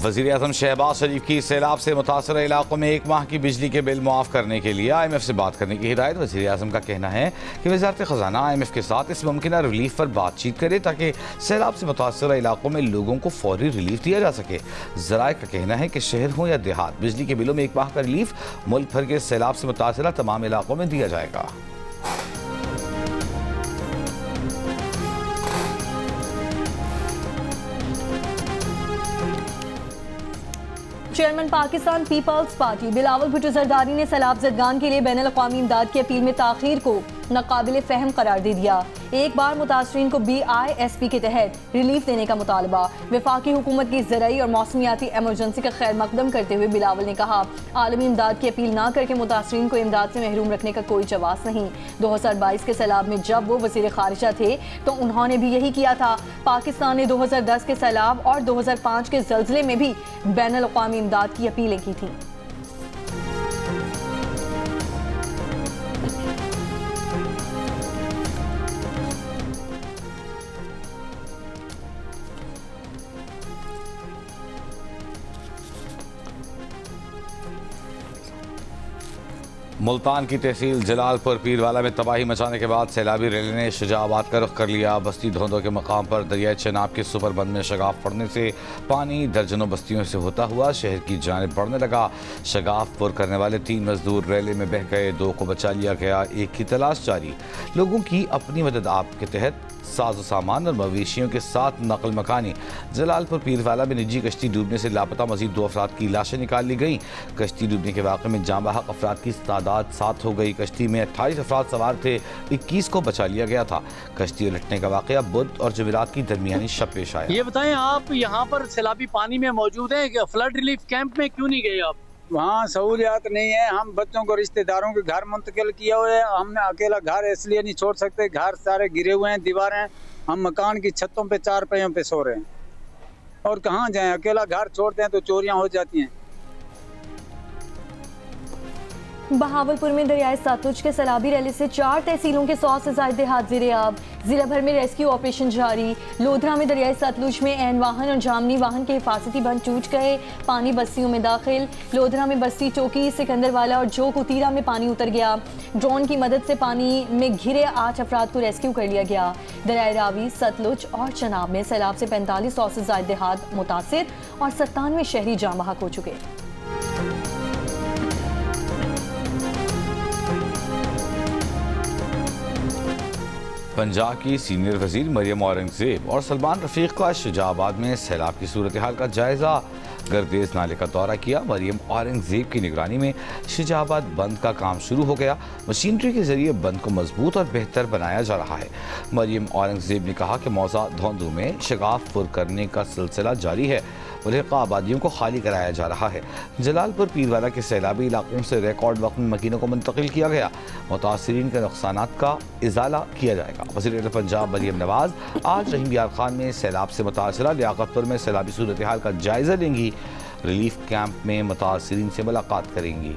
वज़ीर-ए-आज़म शहबाज शरीफ की सैलाब से मुतासर इलाकों में 1 माह की बिजली के बिल मुआफ़ करने के लिए IMF से बात करने की हिदायत। वज़ीर-ए-आज़म का कहना है कि वज़ारत ख़ज़ाना IMF के साथ इस मुमकिन रिलीफ पर बातचीत करे ताकि सैलाब से मुतासर इलाकों में लोगों को फौरी रिलीफ दिया जा सके। ज़राए का कहना है कि शहर हो या देहात, बिजली के बिलों में 1 माह का रिलीफ मुल्क भर के सैलाब से मुतासर तमाम इलाकों में दिया जाएगा। चेयरमैन पाकिस्तान पीपल्स पार्टी बिलावल भुट्टो जरदारी ने सैलाब ज़दगान के लिए बैनुल-अक़वामी इमदाद की अपील में ताख़ीर को नाकाबिले फ़हम करार दे दिया। एक बार मुतासरीन को BISP के तहत रिलीफ देने का मुतालबा। वफाकी हुकूमत की ज़राई और मौसमियाती एमरजेंसी का खैर मकदम करते हुए बिलावल ने कहा, आलमी इमदाद की अपील ना करके मुतासरीन को इमदाद से महरूम रखने का कोई जवाब नहीं। 2022 के सैलाब में जब वो वज़ीर ख़ारिजा थे तो उन्होंने भी यही किया था। पाकिस्तान ने 2010 के सैलाब और 2005 के ज़लज़ले में भी बैनुल-अक़वामी इमदाद की अपीलें की थी। मुल्तान की तहसील जलालपुर पीरवाला में तबाही मचाने के बाद सैलाबी रैली ने शुजाबाद का रुख कर लिया। बस्ती धोंदो के मकाम पर दरियाए चेनाब के सुपर बंद में शगाफ पड़ने से पानी दर्जनों बस्तियों से होता हुआ शहर की जानिब बढ़ने लगा। शगाफ पुर करने वाले 3 मजदूर रैली में बह गए, 2 को बचा लिया गया, 1 की तलाश जारी। लोगों की अपनी मदद आप के तहत साजो सामान और मवेशियों के साथ नकल मकानी। जलालपुर पीरवाला में निजी कश्ती डूबने से लापता मजीद 2 अफराद की लाशें निकाल ली गई। कश्ती डूबने के वाक़े में जाँ बहक अफराद की तादाद 7 हो गई। कश्ती में 28 अफराद सवार थे, 21 को बचा लिया गया था। कश्ती उलटने का वाक़या बुध और जुमेरात की दरमियानी शब पेश आया। ये बताएं, आप यहाँ पर सैलाबी पानी में मौजूद हैं, फ्लड रिलीफ कैंप में क्यों नहीं गए आप? वहाँ सहूलियात नहीं है। हम बच्चों को रिश्तेदारों के घर मुंतकिल किया हुआ है। हमने अकेला घर इसलिए नहीं छोड़ सकते, घर सारे गिरे हुए हैं, दीवारें, हम मकान की छतों पे 4 पहियों पे सो रहे हैं और कहाँ जाएं? अकेला घर छोड़ते हैं तो चोरियां हो जाती हैं। बहावलपुर में दरियाए सतलुज के सैलाबी रैली से 4 तहसीलों के 100 से ज़ायद देहात ज़ेर-ए-आब। जिला भर में रेस्क्यू ऑपरेशन जारी। लोधरा में दरियाए सतलुज में ऐन वाहन और जामनी वाहन के हिफाजती बंद टूट गए, पानी बस्तियों में दाखिल। लोधरा में बस्ती चौकी, सिकंदरवाला और जोक उतीरा में पानी उतर गया। ड्रोन की मदद से पानी में घिरे 8 अफराद को रेस्क्यू कर लिया गया। दरियाए रावी, सतलुज और चनाब में सैलाब से 4500 से ज़ायद देहात मुतासिर और 97 शहरी जाँ बहक हो चुके। पंजाब की सीनियर वजीर मरियम औरंगजेब और सलमान रफीक का शुजाबाद में सैलाब की सूरत हाल का जायजा। गर्देज नाले का दौरा किया। मरियम औरंगजेब की निगरानी में शुजाबाद बंद का काम शुरू हो गया। मशीनरी के जरिए बंद को मजबूत और बेहतर बनाया जा रहा है। मरियम औरंगजेब ने कहा कि मौजा धोंदू में शगाफ पुर करने का सिलसिला जारी है। मुल्हिका आबादियों को खाली कराया जा रहा है। जलालपुर पीरवाला के सैलाबी इलाकों से रिकॉर्ड वक्त में मकीनों को मुंतकिल किया गया। मुतासरीन के नुकसानात का इजाला किया जाएगा। वज़ीर पंजाब मरियम नवाज आज रहीम यार खान में सैलाब से मुतासरा लियाकतपुर में सैलाबी सूरत हाल का जायजा लेंगी। रिलीफ कैंप में मुतासरीन से मुलाकात करेंगी।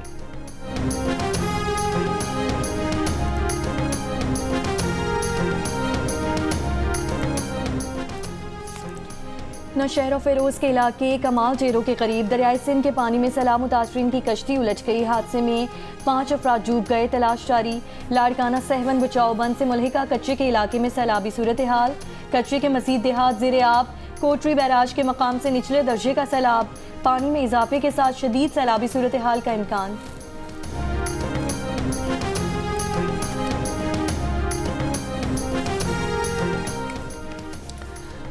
नौशहर फेरोज के इलाके कमाल जेरो के करीब दरियाए सिंध के पानी में सैलाब मुतासरीन की कश्ती उलझ गई। हादसे में 5 अफराद डूब गए, तलाश जारी। लाड़काना सहवन बचाओ बंद से मुल्हिका कच्चे के इलाके में सैलाबी सूरत हाल। कच्चे के मजीद देहात ज़ेर-ए-आब। कोटरी बैराज के मकाम से निचले दर्जे का सैलाब। पानी में इजाफे के साथ शदीद सैलाबी सूरत हाल का इम्कान।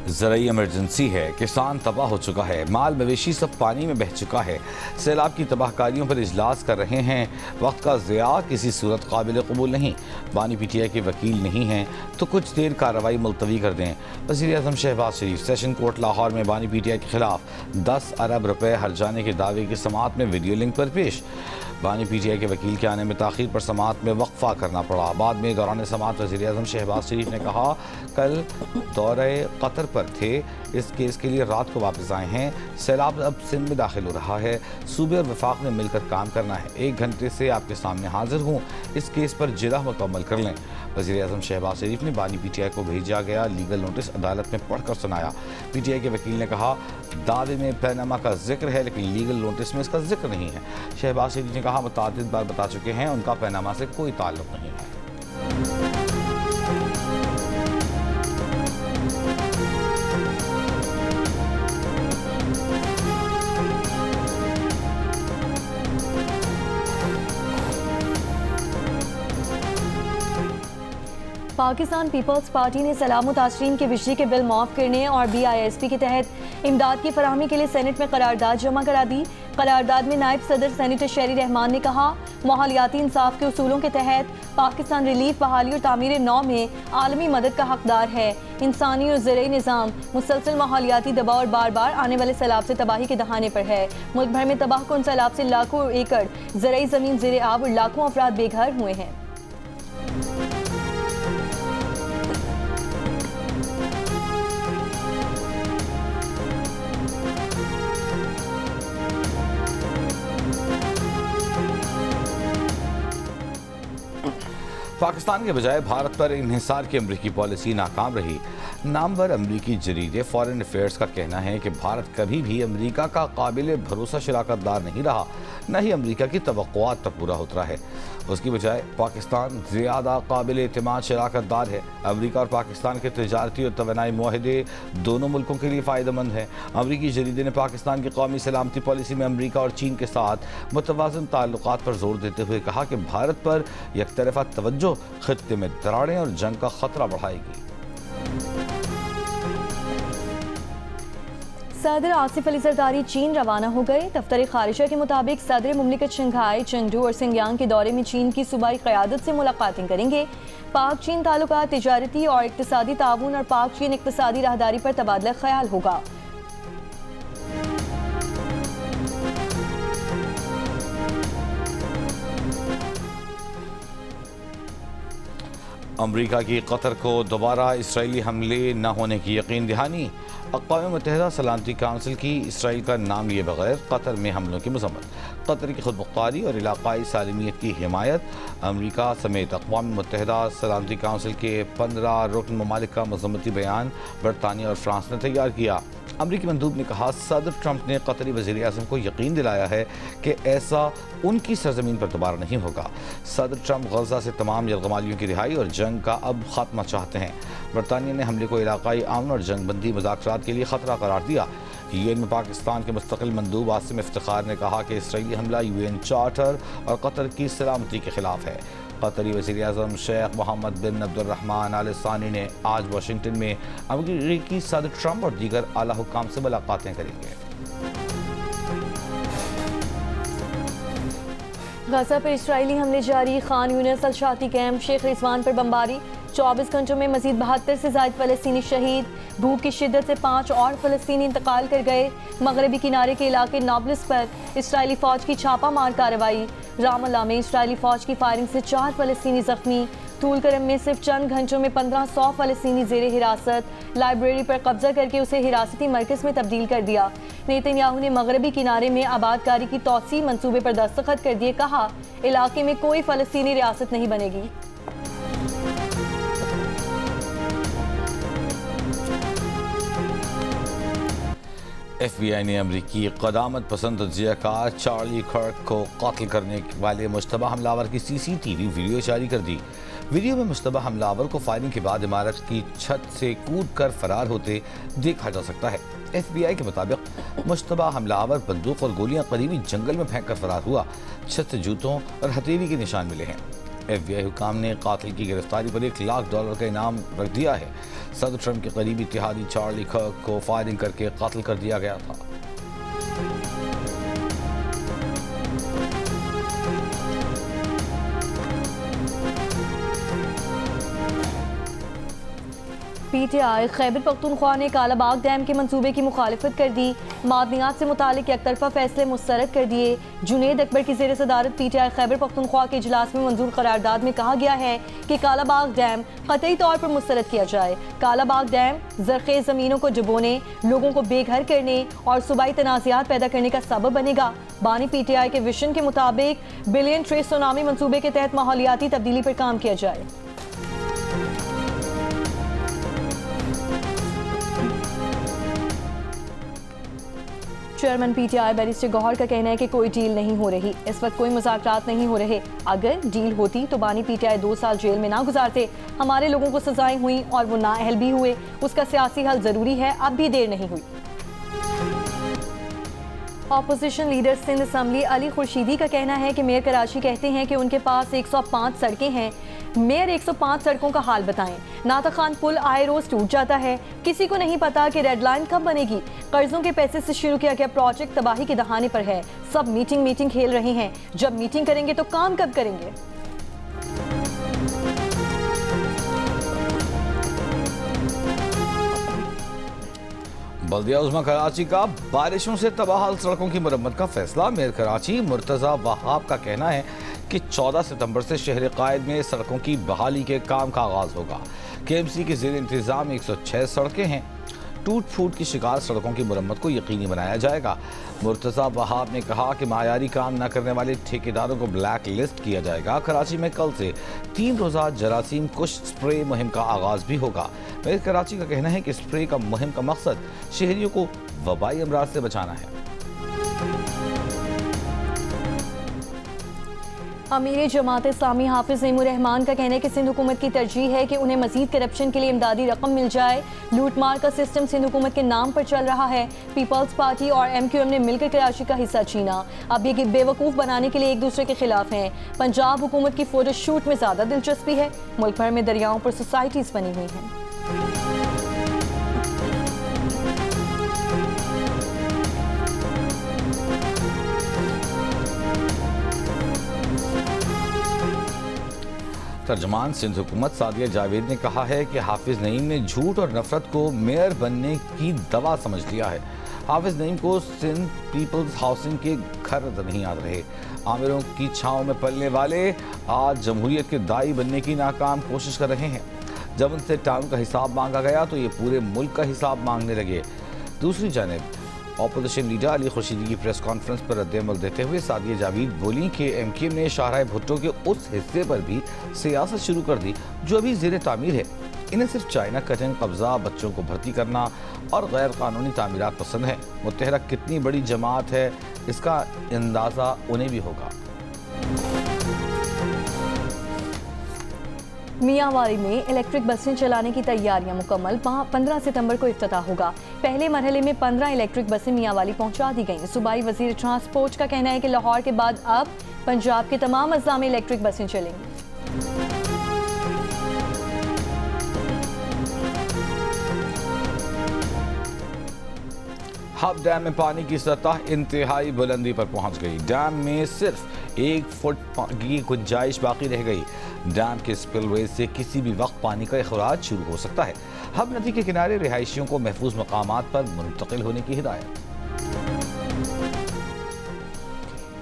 ज़राई इमरजेंसी है, किसान तबाह हो चुका है, माल मवेशी सब पानी में बह चुका है। सैलाब की तबाहकारियों पर इजलास कर रहे हैं। वक्त का ज़िया किसी सूरत काबिल कबूल नहीं। बानी पीटीआई के वकील नहीं हैं तो कुछ देर कार्रवाई मुलतवी कर दें। वज़ीर-ए-आज़म शहबाज शरीफ सेशन कोर्ट लाहौर में बानी पीटीआई के खिलाफ 10 अरब रुपए हर्जाने के दावे की समाअत में वीडियो लिंक पर पेश। बानी PTI के वकील के आने में ताख़ीर पर समाअत में वक्फा करना पड़ा। बाद में दौरान समाअत वज़ीर-ए-आज़म शहबाज शरीफ ने कहा, कल दौरे कतर पर थे, इस केस के लिए रात को वापस आए हैं। सैलाब अब सिंध में दाखिल हो रहा है, सूबे और वफाक ने मिलकर काम करना है। 1 घंटे से आपके सामने हाजिर हूँ, इस केस पर जिरह मुकम्मल कर लें। वज़ीर-ए-आज़म शहबाज शरीफ ने बानी PTI को भेजा गया लीगल नोटिस अदालत में पढ़कर सुनाया। PTI के वकील ने कहा, दावे में पैनामा का जिक्र है लेकिन लीगल नोटिस में इसका जिक्र नहीं है। शहबाज शरीफ ने कहा, मुतादिद बार बता चुके हैं उनका पैनामा से कोई ताल्लुक नहीं है। पाकिस्तान पीपल्स पार्टी ने सैलाब मुतासरीन के बिजली के बिल माफ़ करने और BISP के तहत इमदाद की फराहमी के लिए सेनेट में करारदाद जमा करा दी। करारदाद में नायब सदर सेनेटर शेरी रहमान ने कहा, माहौलियाती इंसाफ के उसूलों के तहत पाकिस्तान रिलीफ, बहाली और तामीर नौ में आलमी मदद का हकदार है। इंसानी और ज़रई निज़ाम मुसलसल माहौलियाती दबाव और बार बार आने वाले सैलाब से तबाही के दहाने पर है। मुल्क भर में तबाह कुन सैलाब से लाखों एकड़ ज़रई ज़मीन ज़ेरे आब और लाखों अफराद बेघर हुए हैं। पाकिस्तान के बजाय भारत पर इन्हिसार की अमरीकी पॉलिसी नाकाम रही। नामवर अमरीकी जरीदे फॉरेन अफेयर्स का कहना है कि भारत कभी भी अमरीका का काबिल भरोसा शराकतदार नहीं रहा, न ही अमरीका की तवक्कुआत पर पूरा उतरा है। उसकी बजाय पाकिस्तान ज़्यादा काबिल एतमाद शराकतदार है। अमरीका और पाकिस्तान के तजारती और तवानाई मुआहदे दोनों मुल्कों के लिए फ़ायदेमंद हैं। अमरीकी जरीदे ने पाकिस्तान की कौमी सलामती पॉलिसी में अमरीका और चीन के साथ मुतवाज़न ताल्लुकात पर जोर देते हुए कहा कि भारत पर यकतरफ़ा तवज्जो खित्ते में दरारें और जंग का खतरा बढ़ाएगी। सदर आसिफ अली जरदारी चीन रवाना हो गए। दफ्तर खारिजा के मुताबिक सदर मुमलिकत शंघाई, चेंगडू और सिंगयांग के दौरे में चीन की सूबाई क़यादत से मुलाकातें करेंगे। पाक चीन ताल्लुकात, तिजारती और इक़्तिसादी ताउन और पाक चीन इक़्तिसादी राहदारी पर तबादला ख्याल होगा। अमरीका की कतर को दोबारा इसराइली हमले न होने की यकीन दहानी। अक़वाम मुत्तहिदा सलामती काउंसिल की इसराइल का नाम लिए बगैर कतर में हमलों की मज़म्मत। कतर की खुदमुख्तारी और इलाक़ाई सालमियत की हिमायत। अमरीका समेत अक़वाम मुत्तहिदा सलामती काउंसिल के 15 रुकन ममालिक का मज़म्मती बयान बरतानिया और फ्रांस ने तैयार किया। अमरीकी मंदूब ने कहा, सदर ट्रंप ने कतरी वज़ीर आज़म को यकीन दिलाया है कि ऐसा उनकी सरजमीन पर दोबारा नहीं होगा। सदर ट्रंप गज़ा से तमाम यरगमालियों की रिहाई और जंग का अब खात्मा चाहते हैं। बरतानिया ने हमले को इलाक़ाई अमन और जंगबंदी मुज़ाकरात के लिए ख़तरा करार दिया। UN में पाकिस्तान के मुस्तक़िल मंदूब आसिम इफ्तिखार ने कहा कि इसराइली हमला UN चार्टर और कतर की सलामती के खिलाफ है। कतरी वज़ीर आज़म शेख मोहम्मद बिन अब्दुर्रहमान आल सानी ने आज वाशिंगटन में अमरीकी सदर ट्रंप और दीगर आला हुक्काम से मुलाकातें करेंगे। गज़ा पर इसराइली हमले जारी। खान यूनिस अल-शाती कैंप, शेख रिजवान पर बमबारी। 24 घंटों में मजीद 72 से ज़ायद फ़लस्तीनी शहीद। भूख की शिद्दत से 5 और फ़लस्तीनी इंतकाल कर गए। मगरबी किनारे के इलाके नाब्लस पर इसराइली फ़ौज की छापा मार कार्रवाई। रामल्ला में इसराइली फ़ौज की फायरिंग से 4 फ़लस्तीनी ज़ख्मी। तूल करम में सिर्फ चंद घंटों में 1500 फ़लस्तीनी ज़ेरे हिरासत। लाइब्रेरी पर कब्जा करके उसे हिरासती मरकज़ में तब्दील कर दिया। नेतन्याहू ने मगरबी किनारे में आबादकारी की तौसी मंसूबे पर दस्तखत कर दिए। कहा, इलाके में कोई फ़लस्तीनी रियासत नहीं बनेगी। FBI ने अमरीकी क़दामत पसंद तजियाकार चार्ली कर्क को कत्ल करने वाले मुश्तबा हमलावर की CCTV वीडियो जारी कर दी। वीडियो में मुश्तबा हमलावर को फायरिंग के बाद इमारत की छत से कूद कर फरार होते देखा जा सकता है। FBI के मुताबिक मुश्तबा हमलावर बंदूक और गोलियां करीबी जंगल में फेंक कर फरार हुआ। छत से जूतों और हथेली के निशान मिले हैं। FBI हुकाम ने कातिल की गिरफ्तारी पर $1 लाख का इनाम रख दिया है। सदर ट्रंप के करीबी इत्तेहादी चार्ली कर्क को फायरिंग करके कत्ल कर दिया गया था। PTI खैबर पख्तूनख्वा ने कालाबाग डैम के मंसूबे की मुखालिफत कर दी। मादनियात से मुतालिक एक तरफा फैसले मुस्तरद कर दिए। जुनेद अकबर की ज़ेर सदारत PTI खैबर पख्तूनख्वा के इजलास में मंजूर करारदाद में कहा गया है कि कालाबाग डैम कतई तौर पर मुस्तरद किया जाए। कालाबाग डैम ज़रख़ेज़ ज़मीनों को डुबोने, लोगों को बेघर करने और सूबाई तनाज़ात पैदा करने का सबब बनेगा। बानी PTI के विजन के मुताबिक बिलियन ट्रे सुनामी मंसूबे के तहत माहौलियाती तब्दीली पर काम किया जाए। चेयरमैन PTI बैरिस्टर गौहर का कहना है कि कोई डील नहीं हो रही, इस वक्त कोई मुज़ाकरात नहीं हो रहे। अगर डील होती तो बानी PTI 2 साल जेल में ना गुजारते। हमारे लोगों को सजाएं हुई और वो नाअहल भी हुए। उसका सियासी हल जरूरी है, अब भी देर नहीं हुई। Opposition leader Sindh assembly Ali Khurshidi का कहना है कि मेयर कराची कहते हैं कि उनके पास 105 सड़कें हैं। मेयर 105 सड़कों का हाल बताएं। नाता खान पुल आए रोज टूट जाता है, किसी को नहीं पता कि रेड लाइन कब बनेगी। कर्जों के पैसे से शुरू किया गया प्रोजेक्ट तबाही के दहाने पर है। सब मीटिंग खेल रहे हैं, जब मीटिंग करेंगे तो काम कब करेंगे। बल्दिया उज़्मा कराची का बारिशों से तबाह सड़कों की मरम्मत का फैसला। मेयर कराची मुर्तज़ा वहाब का कहना है कि 14 सितंबर से शहर कायद में सड़कों की बहाली के काम का आगाज होगा। KMC के ज़ेर इंतज़ाम 106 सड़कें हैं। टूट फूट की शिकार सड़कों की मरम्मत को यकीनी बनाया जाएगा। मुर्तज़ा वहाब ने कहा कि मायारी काम न करने वाले ठेकेदारों को ब्लैक लिस्ट किया जाएगा। कराची में कल से 3 रोज़ा जरासीम कुश स्प्रे मुहिम का आगाज भी होगा। मेयर कराची का कहना है कि स्प्रे का मुहिम का मकसद शहरियों को वबाई अमराज से बचाना है। अमीर जमात इस्लामी हाफिज नईमुर रहमान का कहना है कि सिंध हुकूमत की तरजीह है कि उन्हें मजीद करप्शन के लिए इमदादी रकम मिल जाए। लूटमार का सिस्टम सिंध हुकूमत के नाम पर चल रहा है। पीपल्स पार्टी और MQM ने मिलकर कराची का हिस्सा छीना। अब ये बेवकूफ़ बनाने के लिए एक दूसरे के खिलाफ हैं। पंजाब हुकूमत की फोटो शूट में ज़्यादा दिलचस्पी है। मुल्क भर में दरियाओं पर सोसाइटीज़ बनी हुई हैं। तर्जमान सिंध हुकूमत सादिया जावेद ने कहा है कि हाफिज नईम ने झूठ और नफरत को मेयर बनने की दवा समझ लिया है। हाफिज नईम को सिंध पीपल्स हाउसिंग के घर नहीं आ रहे। आमिरों की छांव में पलने वाले आज जमहूरियत के दाई बनने की नाकाम कोशिश कर रहे हैं। जब उनसे टाउन का हिसाब मांगा गया तो ये पूरे मुल्क का हिसाब मांगने लगे। दूसरी जानिब ऑपोजिशन लीडर अली खुर्शीदी की प्रेस कॉन्फ्रेंस पर रद्द-ए-अमल देते हुए सादिया जावेद बोली कि MQM ने शाहराह भुट्टो के उस हिस्से पर भी सियासत शुरू कर दी जो अभी ज़ेर तामीर है। इन्हें सिर्फ चाइना कटिंग, कब्जा, बच्चों को भर्ती करना और गैर कानूनी तामीरात पसंद है। मुत्तहरा कितनी बड़ी जमात है इसका अंदाज़ा उन्हें भी होगा। मियांवारी में इलेक्ट्रिक बसें चलाने की तैयारियां मुकम्मल। 15 सितंबर को इफ्तिताह होगा। पहले मरहले में 15 इलेक्ट्रिक बसें मियांवारी पहुंचा दी गईं। सूबाई वजीर ट्रांसपोर्ट का कहना है कि लाहौर के बाद अब पंजाब के तमाम अज़ला में इलेक्ट्रिक बसें चलेंगी। हब डैम में पानी की सतह इंतहाई बुलंदी पर पहुंच गई। डैम में सिर्फ 1 फुट की गुंजाइश बाकी रह गई। डैम के स्पिलवे से किसी भी वक्त पानी का अखराज शुरू हो सकता है। हब नदी के किनारे रिहायशियों को महफूज मकामात पर मुंतकिल होने की हिदायत।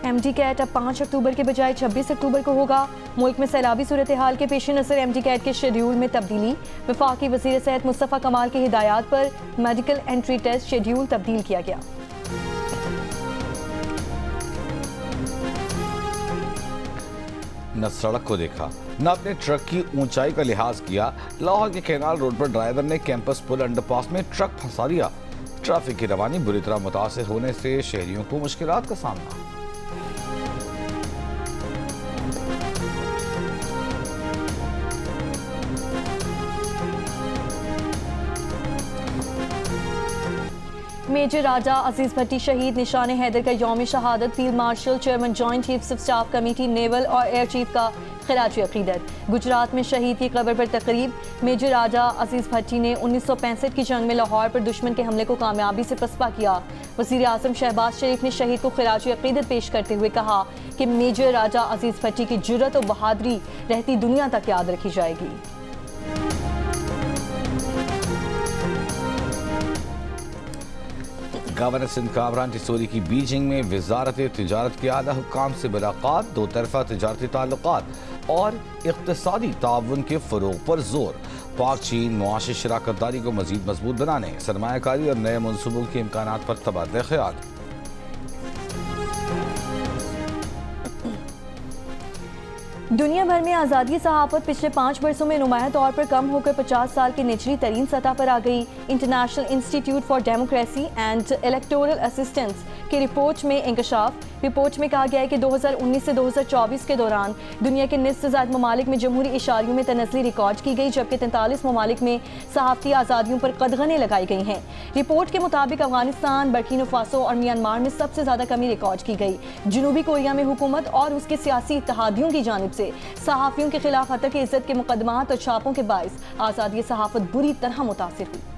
MD कैट अब 5 अक्टूबर के बजाय 26 अक्टूबर को होगा। मुल्क में सैलाबी सूरत हाल के पेश नज़र MD कैट के शेड्यूल में तब्दीली। वफाकी वज़ीर सेहत मुस्तफ़ा कमाल की हिदायत पर मेडिकल एंट्री टेस्ट शेड्यूल तब्दील किया गया। न सड़क को देखा न अपने ट्रक की ऊंचाई का लिहाज किया। लाहौर के कैनाल रोड पर ड्राइवर ने कैंपस पुल अंडरपास में ट्रक फंसा दिया। ट्रैफिक की रवानी बुरी तरह मुतासिर होने से शहरियों को मुश्किलात का सामना। मेजर राजा अजीज भट्टी शहीद निशान हैदर का यौम शहादत। Field marshal, chairman joint chiefs of staff committee naval और एयर चीफ का खिराज अकीदत। गुजरात में शहीद की कब्र पर तकरीब। मेजर राजा अजीज भट्टी ने 1965 की जंग में लाहौर पर दुश्मन के हमले को कामयाबी से पसपा किया। वज़ीर आज़म शहबाज शरीफ ने शहीद को खिराज अकीदत पेश करते हुए कहा कि मेजर राजा अजीज भट्टी की जुर्रत और बहादुरी रहती दुनिया तक याद रखी जाएगी। गवर्नर सिंध कामरान टिसोरी की बीजिंग में वजारत तिजारत के आला हुक्काम से मुलाकात, दो तरफा तिजारती ताल्लुकात और इक़्तिसादी ताउन के फ़रोग़ पर जोर। पाक चीन मुआशी शराकतदारी को मज़ीद मजबूत बनाने, सरमायाकारी और नए मनसूबों के इम्कानात पर तबादला ख्याल। दुनिया भर में आज़ादी सहाफ़त पिछले 5 वर्षों में नुमाया तौर पर कम होकर 50 साल की निचली तरीन सतह पर आ गई। International institute for democracy and electoral assistance की रिपोर्ट में इंकशाफ। रिपोर्ट में कहा गया है कि 2019 से 2024 के दौरान दुनिया के निस्फ से ज़ायद ममालिक में जमहूरी इशारियों में तनज़्ज़ुली रिकॉर्ड की गई, जबकि 43 ममालिक में सहाफ़ती आज़ादियों पर कदगनें लगाई गई हैं। रिपोर्ट के मुताबिक अफगानिस्तान, बर्किनो फासो और म्यांमार में सबसे ज़्यादा कमी रिकॉर्ड की गई। जनूबी कोरिया में हुकूमत और उसके सियासी इत्तेहादियों की जानिब से सहाफ़ियों के खिलाफ हतक इज़्ज़त के मुकदमात और छापों के बाइस आज़ादी सहाफ़त बुरी तरह मुतासिर हुई।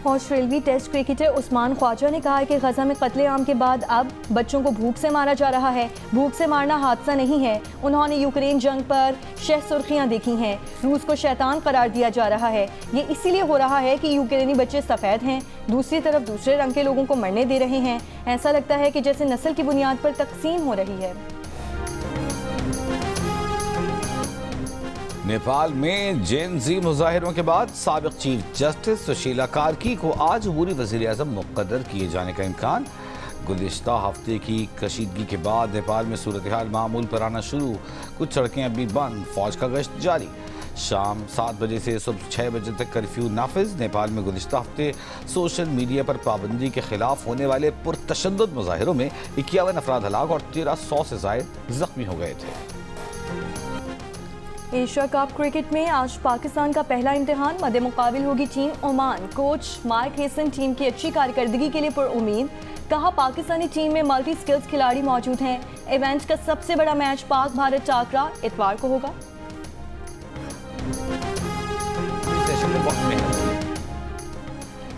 ऑस्ट्रेलियाई टेस्ट क्रिकेटर उस्मान ख्वाजा ने कहा है कि गजा में कत्लेआम के बाद अब बच्चों को भूख से मारा जा रहा है। भूख से मारना हादसा नहीं है। उन्होंने यूक्रेन जंग पर शह सुर्खियां देखी हैं। रूस को शैतान करार दिया जा रहा है। ये इसीलिए हो रहा है कि यूक्रेनी बच्चे सफ़ेद हैं, दूसरी तरफ दूसरे रंग के लोगों को मरने दे रहे हैं। ऐसा लगता है कि जैसे नस्ल की बुनियाद पर तकसीम हो रही है। नेपाल में जेन जी मुजाहिरों के बाद साबिक चीफ जस्टिस सुशीला कार्की को आज अबूरी वज़ीर आज़म मुक़र्रर किए जाने का इम्कान। गुज़िश्ता हफ्ते की कशीदगी के बाद नेपाल में सूरत हाल मामूल पर आना शुरू, कुछ सड़कें अभी बंद, फौज का गश्त जारी। शाम 7 बजे से सुबह 6 बजे तक कर्फ्यू नाफिज। नेपाल में गुज़िश्ता हफ्ते सोशल मीडिया पर पाबंदी के खिलाफ होने वाले पुरतशद्दुद मुजाहिरों में 51 अफराद हलाक और 1300 से ज़ायद जख्मी हो गए थे। एशिया कप क्रिकेट में आज पाकिस्तान का पहला इम्तिहान, मद्दे मुकाबिल होगी team Oman. Coach Mike Hesson team की अच्छी कारकर्दगी के लिए पुरुम्मीद। कहा पाकिस्तानी टीम में मल्टी स्किल्स खिलाड़ी मौजूद हैं। इवेंट का सबसे बड़ा मैच पाक भारत टाकरा इतवार को होगा।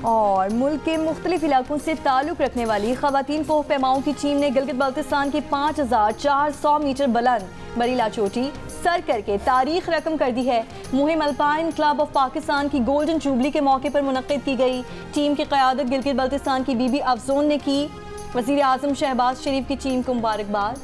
और मुल्क के मुख्तलिफ इलाकों से ताल्लुक़ रखने वाली ख़वातीन फ़ौक़ पैमाओं की टीम ने गिलगित बल्तिस्तान की 5400 मीटर बुलंद बरीला चोटी सर करके तारीख रकम कर दी है। मुहिम अल्पाइन क्लब ऑफ पाकिस्तान की गोल्डन जुबली के मौके पर मुनक़्क़िद की गई। टीम की क़यादत गिलगित बल्तिस्तान की बीबी अफजोन ने की। वज़ीर आज़म शहबाज शरीफ की टीम को मुबारकबाद।